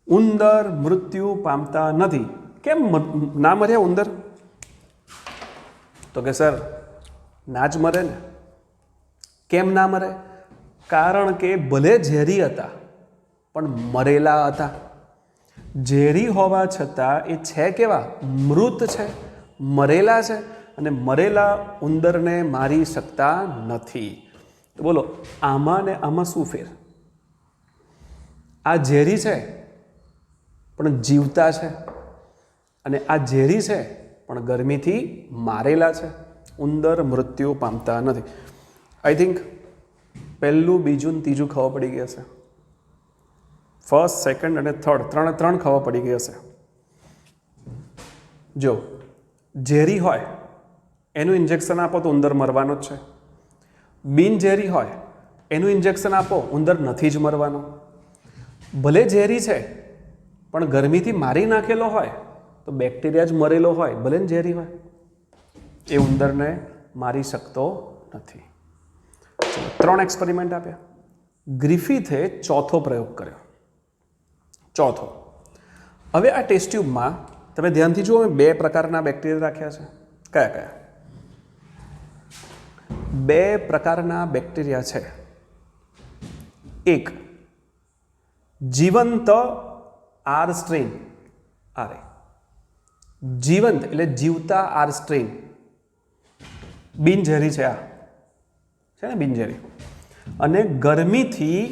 ઉંદર મૃત્યુ પામતા નથી. કેમ ના મર્યા ઉંદર? તો કે સર ના જ મરે ને. કેમ ના મરે? કારણ કે ભલે ઝેરી હતા પણ મરેલા હતા. ઝેરી હોવા છતાં એ છે કેવા? મૃત છે, મરેલા છે, અને મરેલા ઉંદરને મારી શકતા નથી. તો બોલો આમાં ને આમાં શું ફેર? આ ઝેરી છે પણ જીવતા છે, અને આ ઝેરી છે પણ ગરમીથી મારેલા છે. ઉંદર મૃત્યુ પામતા નથી. આઈ થિંક પહેલું, બીજું ને ત્રીજું ખબર પડી ગઈ હશે. ફર્સ્ટ, સેકન્ડ અને થર્ડ ત્રણ ખબર પડી ગઈ હશે. જો ઝેરી હોય એનું ઇન્જેક્શન આપો તો ઉંદર મરવાનો જ છે. બિનઝેરી હોય એનું ઇન્જેક્શન આપો, ઉંદર નથી જ મરવાનો. ભલે ઝેરી છે પણ ગરમીથી મારી નાખેલો હોય તો બેક્ટેરિયા જ મરેલો હોય, ભલે ને ઝેરી હોય, એ ઉંદરને મારી શકતો નથી. ચલો 3 એક્સપેરિમેન્ટ આપ્યા. ગ્રિફિથે ચોથો પ્રયોગ કર્યો. ચોથો. હવે આ ટેસ્ટ ટ્યુબમાં તમે ધ્યાનથી જુઓ, 2 પ્રકારના બેક્ટેરિયા રાખ્યા છે. કયા કયા? 2 પ્રકારના બેક્ટેરિયા છે. એક જીવંત આર સ્ટ્રેન, આરે જીવંત એટલે જીવતા આર સ્ટ્રેન, બિનઝેરી છે. આ છે ને બિનઝેરી. અને ગરમીથી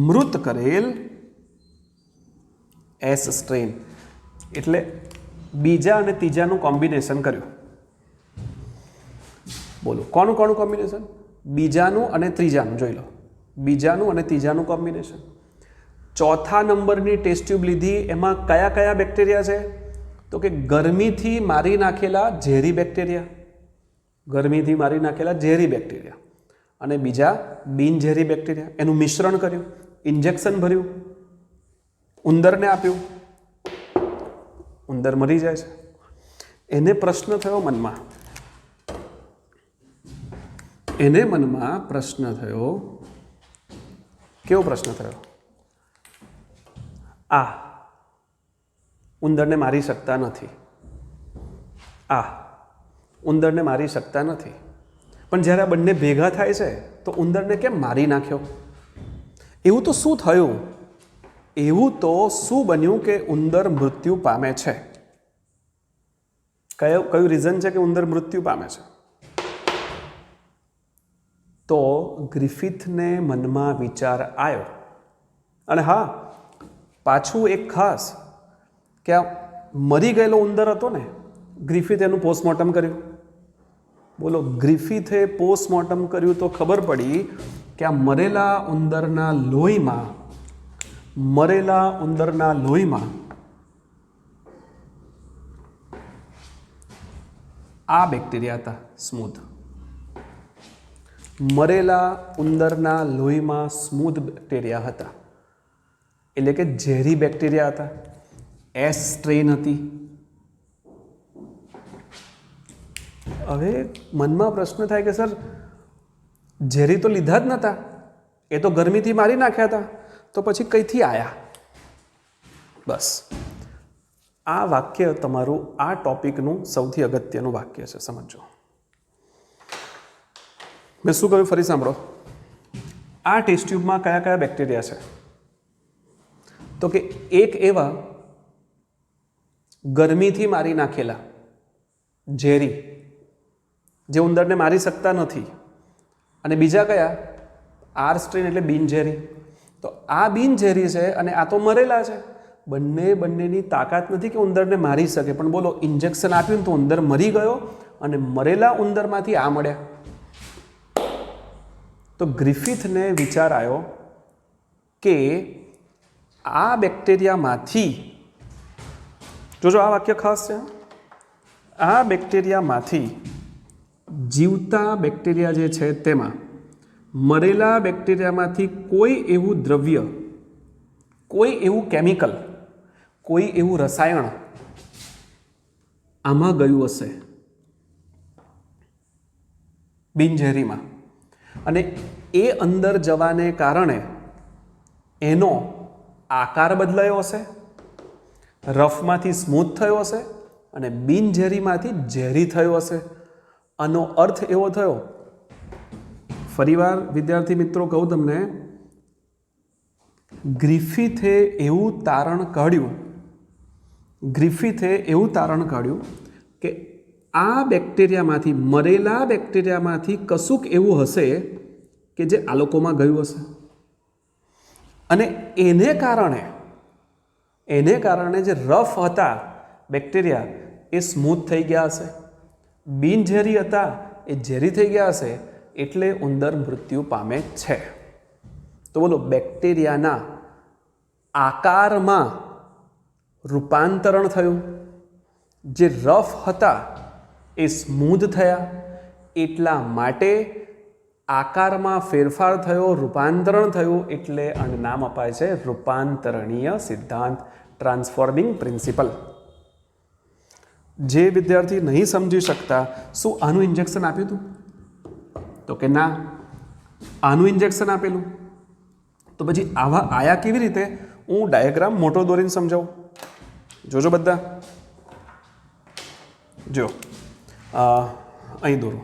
મૃત કરેલ એસ સ્ટ્રેન, એટલે બીજા અને ત્રીજાનું કોમ્બિનેશન કર્યું. બોલો કોનું કોમ્બિનેશન? બીજાનું અને ત્રીજાનું. જોઈ લો, બીજાનું અને ત્રીજાનું કોમ્બિનેશન. ચોથા નંબરની ટેસ્ટ ટ્યુબ લીધી, એમાં કયા કયા બેક્ટેરિયા છે? તો કે ગરમીથી મારી નાખેલા ઝેરી બેક્ટેરિયા, ગરમીથી મારી નાખેલા ઝેરી બેક્ટેરિયા, અને બીજા બિનઝેરી બેક્ટેરિયા. એનું મિશ્રણ કર્યું, ઇન્જેક્શન ભર્યું, ઉંદરને આપ્યું, ઉંદર મરી જાય છે. એને પ્રશ્ન થયો મનમાં, એને મનમાં પ્રશ્ન થયો. કેવો પ્રશ્ન થયો? આ ઉંદરને મારી શકતા નથી, આ ઉંદરને મારી શકતા નથી, પણ જ્યારે આ બંને ભેગા થાય છે તો ઉંદરને કેમ મારી નાખ્યો? એવું તો શું થયું? એવું તો શું બન્યું કે ઉંદર મૃત્યુ પામે છે? કયું રીઝન છે કે ઉંદર મૃત્યુ પામે છે? તો ગ્રિફિથને મનમાં વિચાર આવ્યો. અને હા, પાછું એક ખાસ કે આ મરી ગયેલો ઉંદર હતો ને, ગ્રિફિથ એનું પોસ્ટમોર્ટમ કર્યું. બોલો ગ્રિફિથે પોસ્ટમોર્ટમ કર્યું તો ખબર પડી કે આ મરેલા ઉંદરના લોહીમાં આ બેક્ટેરિયા હતા, સ્મૂથ. મરેલા ઉંદરના લોહીમાં સ્મૂથ બેક્ટેરિયા હતા, એટલે કે ઝેરી બેક્ટેરિયા હતા. એસ સ્ટ્રેન હતી. હવે મનમાં પ્રશ્ન થાય કે સર ઝેરી તો લીધા જ નહોતા, એ તો ગરમીથી મારી નાખ્યા હતા, તો પછી કઈથી આયા? બસ આ વાક્ય તમારું આ ટોપિકનું સૌથી અગત્યનું વાક્ય છે, સમજો. મેં શું કહ્યું ફરી સાંભળો. આ ટેસ્ટ ટ્યુબમાં કયા કયા બેક્ટેરિયા છે? તો કે એક એવા ગરમીથી મારી નાખેલા ઝેરી, જે ઉંદરને મારી શકતા નથી, અને બીજા કયા? આર સ્ટ્રેન એટલે બિનઝેરી. તો આ બિનઝેરી છે અને આ તો મરેલા છે. બંનેની તાકાત નથી કે ઉંદરને મારી શકે, પણ બોલો ઇન્જેક્શન આપ્યું તો ઉંદર મરી ગયો, અને મરેલા ઉંદરમાંથી આ મળ્યા. તો ગ્રિફિથને વિચાર આવ્યો કે આ બેક્ટેરિયામાંથી, જોજો આ વાક્ય ખાસ છે, આ બેક્ટેરિયામાંથી, જીવતા બેક્ટેરિયા જે છે તેમાં મરેલા બેક્ટેરિયામાંથી કોઈ એવું દ્રવ્ય, કોઈ એવું કેમિકલ, કોઈ એવું રસાયણ આમાં ગયું હશે, બિનઝેરીમાં, અને એ અંદર જવાને કારણે એનો આકાર બદલાયો હશે, રફમાંથી સ્મૂથ થયો હશે, અને બિનઝેરીમાંથી ઝેરી થયો હશે. આનો અર્થ એવો થયો, ફરીવાર વિદ્યાર્થી મિત્રો કહું તમને, ગ્રિફિથે એવું તારણ કાઢ્યું કે આ બેક્ટેરિયામાંથી, મરેલા બેક્ટેરિયામાંથી કશુંક એવું હશે કે જે આ લોકોમાં ગયું હશે અને એને કારણે જે રફ હતા બેક્ટેરિયા એ સ્મૂથ થઈ ગયા હશે, બિનઝેરી હતા એ ઝેરી થઈ ગયા હશે, એટલે ઉંદર મૃત્યુ પામે છે. તો બોલો, બેક્ટેરિયાના આકારમાં રૂપાંતરણ થયું, જે રફ હતા એ સ્મૂધ થયા, એટલા માટે આકારમાં ફેરફાર થયો, રૂપાંતરણ થયું, એટલે આનું નામ અપાય છે રૂપાંતરણીય સિદ્ધાંત, ટ્રાન્સફોર્મિંગ પ્રિન્સિપલ. જે વિદ્યાર્થી નહીં સમજી શકતા, શું આનું ઇન્જેક્શન આપ્યું હતું? તો કે ના, આનું ઇન્જેક્શન આપેલું. તો પછી આવા આયા કેવી રીતે? હું ડાયાગ્રામ મોટો દોરીને સમજાવું. જોજો બધા, જો અહીં દોરો.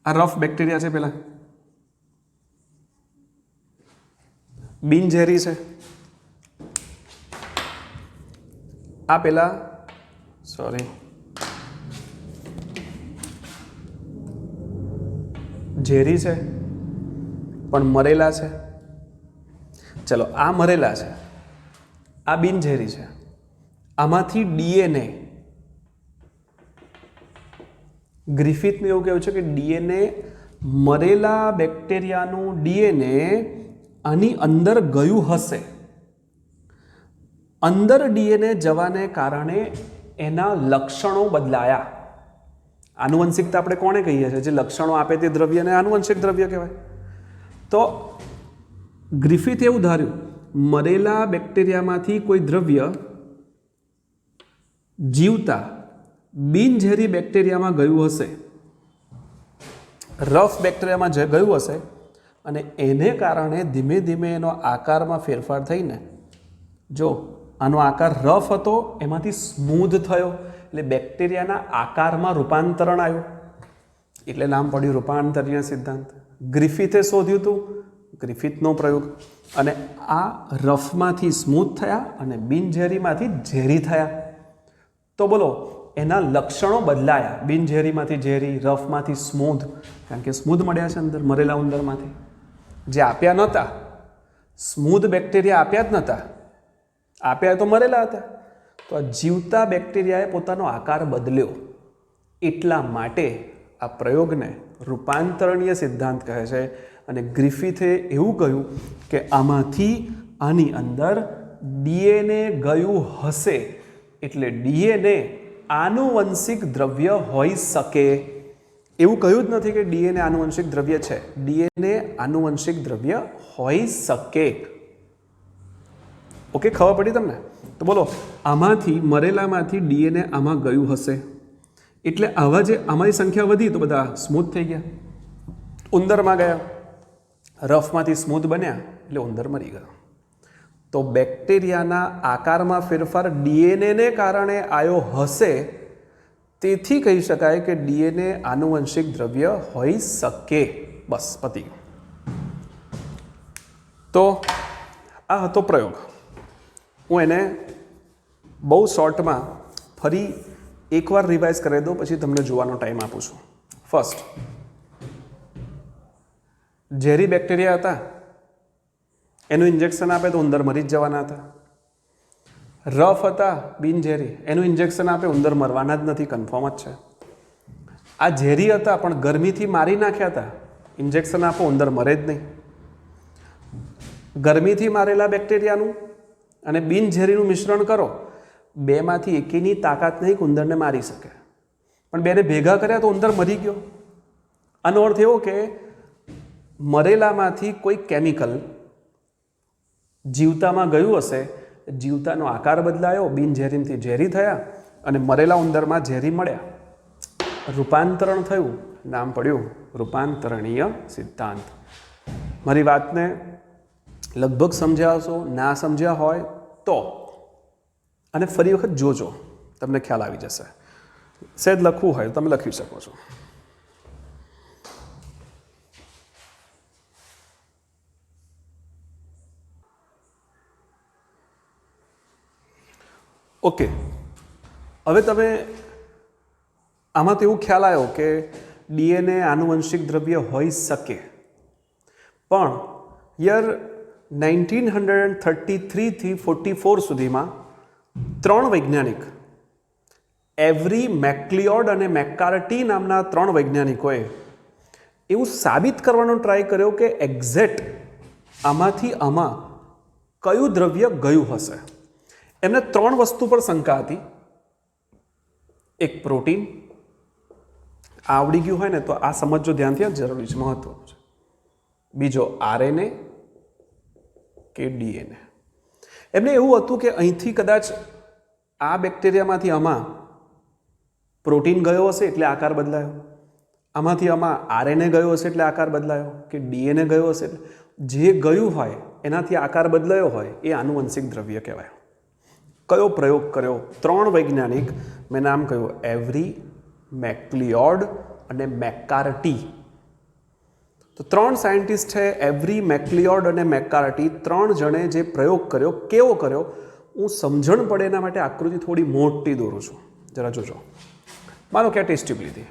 આ રફ બેક્ટેરિયા છે, પેલા બિનઝેરી છે. આ પેલા ઝેરી છે પણ મરેલા છે. ચલો, આ મરેલા છે, આ બિનઝેરી છે. આમાંથી ડીએનએ, ગ્રિફિથનું એવું કહેવું છે કે ડીએનએ, મરેલા બેક્ટેરિયાનું ડીએનએ આની અંદર ગયું હશે. અંદર ડીએનએ જવાને કારણે એના લક્ષણો બદલાયા. આનુવંશિકતા આપણે કોને કહીએ છીએ? જે લક્ષણો આપે તે દ્રવ્યને આનુવંશિક દ્રવ્ય કહેવાય. તો ગ્રિફિથ એવું ધાર્યું, મરેલા બેક્ટેરિયામાંથી કોઈ દ્રવ્ય જીવતા બિનઝેરી બેક્ટેરિયામાં ગયું હશે, રફ બેક્ટેરિયામાં જે ગયું હશે, અને એને કારણે ધીમે ધીમે એનો આકારમાં ફેરફાર થઈને, જો આનો આકાર રફ હતો એમાંથી સ્મૂધ થયો, એટલે બેક્ટેરિયાના આકારમાં રૂપાંતરણ આવ્યું, એટલે નામ પડ્યું રૂપાંતરીય સિદ્ધાંત. ગ્રિફિથે શોધ્યું હતું, ગ્રિફિથનો પ્રયોગ. અને આ રફમાંથી સ્મૂથ થયા અને બિનઝેરીમાંથી ઝેરી થયા. તો બોલો, એના લક્ષણો બદલાયા, બિનઝેરીમાંથી ઝેરી, રફમાંથી સ્મૂધ, કારણ કે સ્મૂધ મળ્યા છે અંદર મરેલા ઉંદરમાંથી. જે આપ્યા નહોતા, સ્મૂધ બેક્ટેરિયા આપ્યા જ નહોતા, આપ્યા તો મરેલા હતા. તો આ જીવતા બેક્ટેરિયાએ પોતાનો આકાર બદલ્યો, એટલા માટે આ પ્રયોગને રૂપાંતરણીય સિદ્ધાંત કહે છે. અને ગ્રિફિથે એવું કહ્યું કે આમાંથી આની અંદર ડીએનએ ગયું હશે, એટલે ડીએનએ આનુવંશિક દ્રવ્ય હોઈ શકે. એવું કહ્યું જ નથી કે ડીએનએ આનુવંશિક દ્રવ્ય છે, ડીએનએ આનુવંશિક દ્રવ્ય હોઈ શકે. ઓકે, ખબર પડી તમને? તો બોલો, આમાંથી મરેલામાંથી ડીએનએ આમાં ગયું હશે, એટલે આવા જે આમાંની સંખ્યા વધી તો બધા સ્મૂથ થઈ ગયા, ઉંદરમાં ગયા, રફમાંથી સ્મૂથ બન્યા એટલે ઉંદર મરી ગયો. તો બેક્ટેરિયાના આકારમાં ફેરફાર ડીએનએને કારણે આવ્યો હશે, તેથી કહી શકાય કે ડીએનએ આનુવંશિક દ્રવ્ય હોઈ શકે. બસ, પતી ગયું. તો આ હતો પ્રયોગ. હું એને બહુ શોર્ટમાં ફરી એકવાર રિવાઇઝ કરી દઉં, પછી તમને જોવાનો ટાઈમ આપું છું. ફર્સ્ટ, ઝેરી બેક્ટેરિયા હતા, એનું ઇન્જેક્શન આપે તો ઉંદર મરી જ જવાના હતા. રફ હતા, બિનઝેરી, એનું ઇન્જેક્શન આપે ઉંદર મરવાના જ નથી, કન્ફર્મ જ છે. આ ઝેરી હતા પણ ગરમીથી મારી નાખ્યા હતા, ઇન્જેક્શન આપો ઉંદર મરે જ નહીં. ગરમીથી મારેલા બેક્ટેરિયાનું અને બિનઝેરીનું મિશ્રણ કરો, બેમાંથી એકેની તાકાત નહીં કે ઉંદરને મારી શકે, પણ બેને ભેગા કર્યા તો ઉંદર મરી ગયો. આનો અર્થ એવો કે મરેલામાંથી કોઈ કેમિકલ જીવતામાં ગયું હશે, જીવતાનો આકાર બદલાયો, બિનઝેરીથી ઝેરી થયા અને મરેલા ઉંદરમાં ઝેરી મળ્યા, રૂપાંતરણ થયું, નામ પડ્યું રૂપાંતરણીય સિદ્ધાંત. મારી વાતને લગભગ સમજ્યા હશો, ના સમજ્યા હોય તો અને ફરી વખત જોજો, તમને ખ્યાલ આવી જશે. સહેજ લખવું હોય તમે લખી શકો છો. ઓકે, હવે તમે આમાં તો એવું ખ્યાલ આવ્યો કે ડીએનએ આનુવંશિક દ્રવ્ય હોઈ શકે, પણ યર 1933 થી 44 સુધીમાં 3 વૈજ્ઞાનિક, એવરી, મેક્લિઓડ અને મેક્કાર્ટી નામના 3 વૈજ્ઞાનિકોએ એવું સાબિત કરવાનો ટ્રાય કર્યો કે એક્ઝેક્ટ આમાંથી આમાં કયું દ્રવ્ય ગયું હશે. એમને 3 વસ્તુ પર શંકા હતી. એક પ્રોટીન, આવડી ગયું હોય ને તો આ સમજજો ધ્યાનથી, આ જરૂરી છે, મહત્વનું છે. બીજો આરએનએ કે ડીએનએ. એમને એવું હતું કે અહીંથી કદાચ આ બેક્ટેરિયામાંથી આમાં પ્રોટીન ગયો હશે એટલે આકાર બદલાયો, આમાંથી આમાં આરએનએ ગયો હશે એટલે આકાર બદલાયો, કે ડીએનએ ગયો હશે એટલે જે ગયું હોય એનાથી આકાર બદલાયો હોય એ આનુવંશિક દ્રવ્ય કહેવાય. કયો પ્રયોગ કર્યો? 3 વૈજ્ઞાનિક, મેં નામ કહ્યું એવરી, મેક્લિઓડ અને મેક્કાર્ટી. તો 3 સાયન્ટિસ્ટ છે, એવરી, મેક્લિઓડ અને મેક્કાર્ટી. 3 જણે જે પ્રયોગ કર્યો, કેવો કર્યો, હું સમજણ પડે એના માટે આકૃતિ થોડી મોટી દોરું છું, જરા જોજો. માનો કે આ ટેસ્ટ ટ્યુબ લીધી,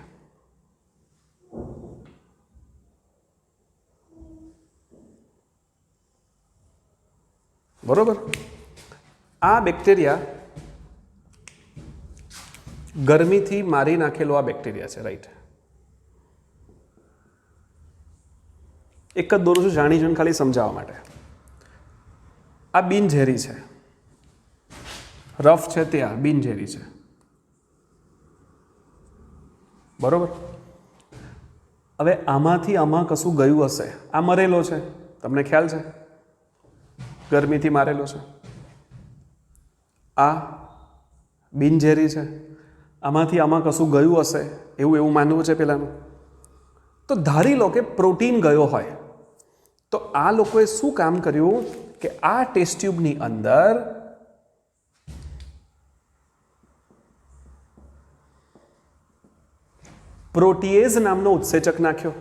બરોબર. આ બેક્ટેરિયા ગરમીથી મારી નાખેલો આ બેક્ટેરિયા છે, રાઈટ. એક જ દોરું છું જાણી જોઈને ખાલી સમજાવવા માટે. આ બિનઝેરી છે, રફ છે ત્યાં બિનઝેરી છે, બરોબર. હવે આમાંથી આમાં કશું ગયું હશે, આ મરેલો છે, તમને ખ્યાલ છે, ગરમીથી મારેલો છે. આ બિનઝેરી છે, આમાંથી આમાં કશું ગયું હશે એવું માનવું છે પેલાનું. તો ધારી લો કે પ્રોટીન ગયો હોય, તો આ લોકોએ શું કામ કર્યું કે આ ટેસ્ટ ટ્યુબની અંદર પ્રોટીએઝ નામનો ઉત્સેચક નાખ્યો.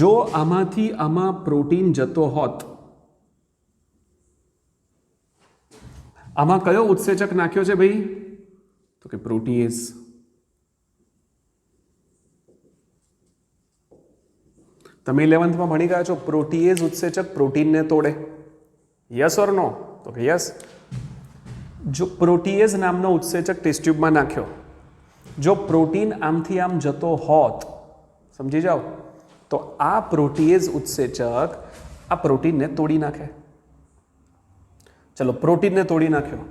જો આમાંથી આમાં પ્રોટીન જતો હોત, આમાં કયો ઉત્સેચક નાખ્યો છે ભાઈ? તો કે પ્રોટીએઝ. તમે 11th ભણી ગયા છો, પ્રોટીએઝ ઉત્સેચક પ્રોટીનને તોડે, યસ ઓર નો? તો કે યસ. જો પ્રોટીએઝ નામનો ઉત્સેચક ટેસ્ટ ટ્યુબમાં નાખ્યો, જો પ્રોટીન આમથી આમ જતો હોત, સમજી જાઓ, તો આ પ્રોટીએઝ ઉત્સેચક આ પ્રોટીનને તોડી નાખે. ચલો, પ્રોટીનને તોડી નાખ્યો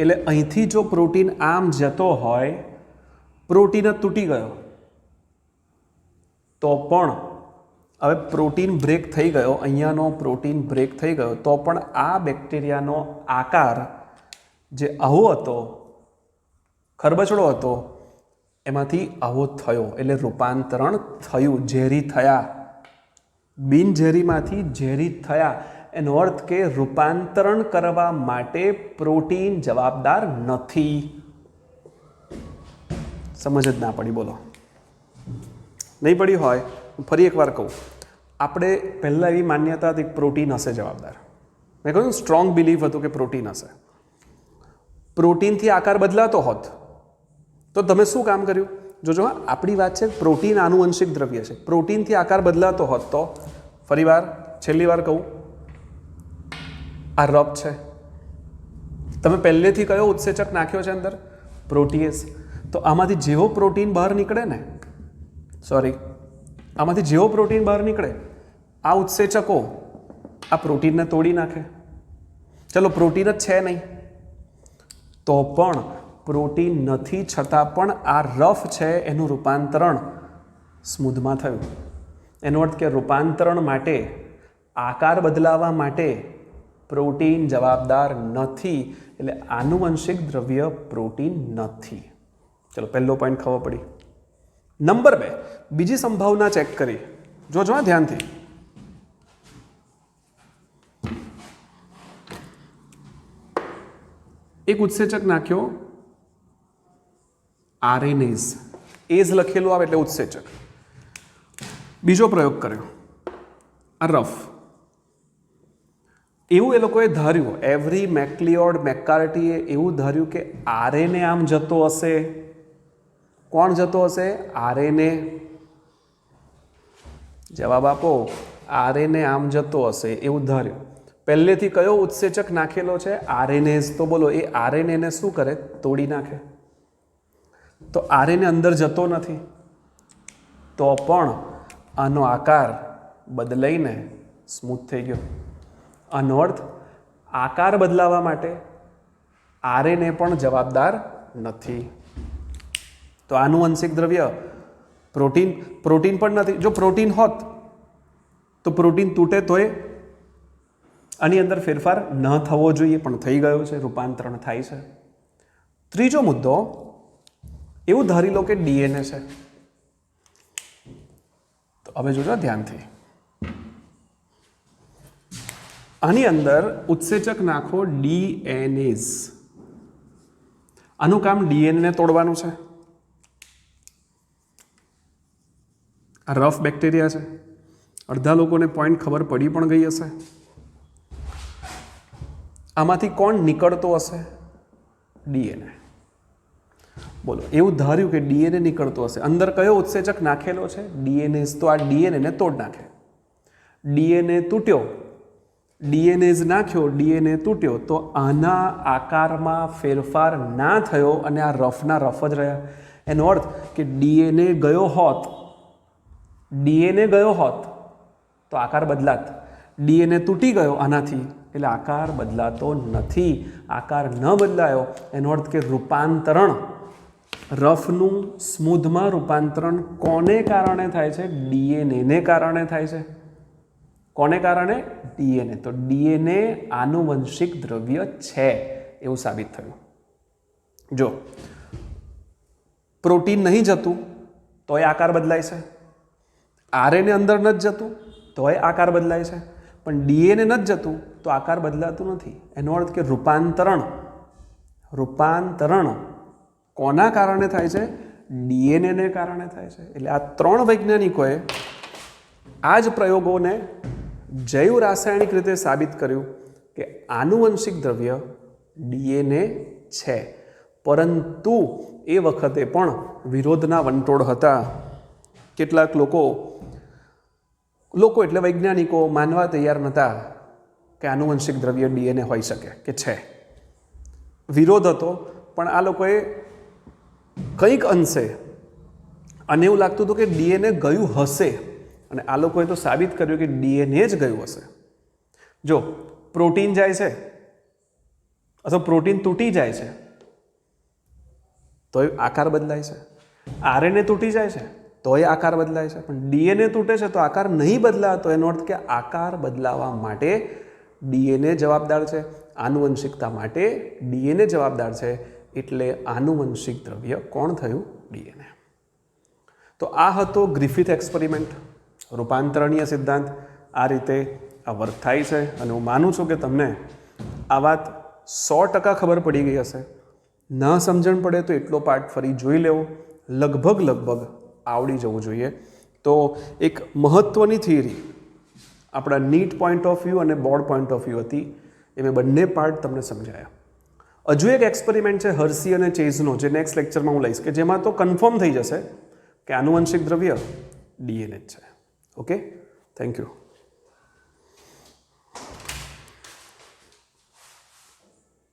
એટલે અહીંથી જો પ્રોટીન આમ જતો હોય, પ્રોટીન જ તૂટી ગયો, તો પણ હવે પ્રોટીન બ્રેક થઈ ગયો, અહીંયાનો પ્રોટીન બ્રેક થઈ ગયો, તો પણ આ બેક્ટેરિયાનો આકાર જે આવો હતો, ખરબચડો હતો, એમાંથી આવો થયો, એટલે રૂપાંતરણ થયું, ઝેરી થયા, બિનઝેરીમાંથી ઝેરી થયા. એનો અર્થ કે રૂપાંતરણ કરવા માટે પ્રોટીન જવાબદાર નથી. સમજ જ ના પડી, બોલો. નહીં પડી હોય ફરી એકવાર કહું, આપણે પહેલાં એવી માન્યતા હતી કે પ્રોટીન હશે જવાબદાર. મેં કહ્યું સ્ટ્રોંગ બિલીફ હતું કે પ્રોટીન હશે. પ્રોટીનથી આકાર બદલાતો હોત તો તમે શું કામ કર્યું? જોજો, આપણી વાત છે પ્રોટીન આનુવંશિક દ્રવ્ય છે. પ્રોટીનથી આકાર બદલાતો હોત તો, ફરી વાર, છેલ્લી વાર કહું, આ રબ છે, તમે પહેલેથી કયો ઉત્સેચક નાખ્યો છે અંદર? પ્રોટીએઝ. તો આમાંથી જેવો પ્રોટીન બહાર નીકળે ને, આમાંથી જેવો પ્રોટીન બહાર નીકળે, આ ઉત્સેચકો આ પ્રોટીનને તોડી નાખે. ચલો, પ્રોટીન જ છે નહીં, તો પણ પ્રોટીન નથી છતાં પણ આ રફ છે એનું રૂપાંતરણ સ્મૂધમાં થયું. એનો અર્થ કે રૂપાંતરણ માટે, આકાર બદલાવા માટે પ્રોટીન જવાબદાર નથી, એટલે આનુવંશિક દ્રવ્ય પ્રોટીન નથી. ચલો, પહેલો પોઈન્ટ ખબર પડી. નંબર 2, બીજી સંભાવના ચેક કરી, જોજો ધ્યાનથી. એક ઉત્સેચક નાખ્યો, આરએનએઝ, એઝ લખેલું આવે એટલે ઉત્સેચક. બીજો પ્રયોગ કર્યો, આ રફ. એવું એ લોકોએ ધાર્યું, એવરી મેકલિયોડ મેકકાર્ટીએ એવું ધાર્યું કે આરએનએ આમ જતો હશે. કોણ જતો હશે? આરએનએ. જવાબ આપો. આરએનએ આમ જતો હશે એવું ધાર્યું. પહેલેથી કયો ઉત્સેચક નાખેલો છે? આરએનએઝ. તો બોલો એ આરએનએને શું કરે? તોડી નાખે. તો આરએનએ અંદર જતો નથી, તો પણ આનો આકાર બદલાઈને સ્મૂથ થઈ ગયો. આનો અર્થ આકાર બદલાવા માટે આરએનએ પણ જવાબદાર નથી. તો આનુવંશિક દ્રવ્ય પ્રોટીન પણ નથી. જો પ્રોટીન હોત તો પ્રોટીન તૂટે તોય આની અંદર ફેરફાર ન થવો જોઈએ, પણ થઈ ગયો છે, રૂપાંતરણ થાય છે. ત્રીજો મુદ્દો, એવું ધારી લો કે ડીએનએ છે. તો હવે જોજો ધ્યાનથી, આની અંદર ઉત્સેચક નાખો ડીએનએઝ. આનું કામ ડીએનએ તોડવાનું છે. આ રફ બેક્ટેરિયા છે. અડધા લોકોને પોઈન્ટ ખબર પડી પણ ગઈ હશે. આમાંથી કોણ નીકળતો હશે? ડીએનએ. બોલો, એવું ધાર્યું કે ડીએનએ નીકળતો હશે. અંદર કયો ઉત્સેચક નાખેલો છે? ડીએનએઝ. તો આ ડીએનએને તોડ નાખે. ડીએનએ તૂટ્યો, ડીએનએઝ નાખ્યો, ડીએનએ તૂટ્યો, તો આના આકારમાં ફેરફાર ના થયો અને આ રફના રફ જ રહ્યા. એનો અર્થ કે ડીએનએ ગયો હોત તો આકાર બદલાત. ડીએનએ તૂટી ગયો આનાથી, એટલે આકાર બદલાતો નથી. આકાર ન બદલાયો એનો અર્થ કે રૂપાંતરણ, રફનું સ્મૂધમાં રૂપાંતરણ કોને કારણે થાય છે? ડીએનએને કારણે થાય છે. કોને કારણે? ડીએનએ. તો ડીએનએ આનુવંશિક દ્રવ્ય છે એવું સાબિત થયું. જો પ્રોટીન નહીં જતું તોય આકાર બદલાય છે, આરએનએ અંદર નથી જતું તોય આકાર બદલાય છે, પણ ડીએનએ નથી જતું તો આકાર બદલાતું નથી. એનો અર્થ કે રૂપાંતરણ કોના કારણે થાય છે? ડીએનએને કારણે થાય છે. એટલે આ ત્રણ વૈજ્ઞાનિકોએ આ જ પ્રયોગોને જૈવ રાસાયણિક રીતે સાબિત કર્યું કે આનુવંશિક દ્રવ્ય ડીએનએ છે. પરંતુ એ વખતે પણ વિરોધના વંટોળ હતા. કેટલાક લોકો એટલે વૈજ્ઞાનિકો માનવા તૈયાર નહોતા કે આનુવંશિક દ્રવ્ય ડીએનએ હોઈ શકે કે છે. વિરોધ હતો, પણ આ લોકોએ કંઈક અંશે અને એવું લાગતું હતું કે ડીએનએ ગયું હશે, અને આ લોકોએ તો સાબિત કર્યું કે ડીએનએ જ ગયું હશે. જો પ્રોટીન જાય છે અથવા પ્રોટીન તૂટી જાય છે તોય આકાર બદલાય છે, આરએનએ તૂટી જાય છે તોય આકાર બદલાય છે, પણ ડીએનએ તૂટે છે તો આકાર નહીં બદલાતો. એનો અર્થ કે આકાર બદલાવા માટે ડીએનએ જવાબદાર છે, આનુવંશિકતા માટે ડીએનએ જવાબદાર છે. એટલે આનુવંશિક દ્રવ્ય કોણ થયું? ડીએનએ. તો આ હતો ગ્રિફિથ એક્સપેરિમેન્ટ, રૂપાંતરણીય સિદ્ધાંત. આ રીતે આ વર્ક થાય છે, અને હું માનું છું કે તમને આ વાત 100% ખબર પડી ગઈ હશે. ન સમજણ પડે તો એટલો પાર્ટ ફરી જોઈ લેવો, લગભગ આવડી જવું જોઈએ. તો એક મહત્ત્વની થિયરી આપણા નીટ પોઈન્ટ ઓફ વ્યૂ અને બોર્ડ પોઈન્ટ ઓફ વ્યૂ હતી, એ મેં બંને પાર્ટ તમને સમજાયા. હજુ એક એક્સપેરિમેન્ટ છે હર્સી અને ચેઝનો, જે નેક્સ્ટ લેક્ચરમાં હું લઈશ, કે જેમાં તો કન્ફર્મ થઈ જશે કે આનુવંશિક દ્રવ્ય ડીએનએ જ છે. Okay, thank you.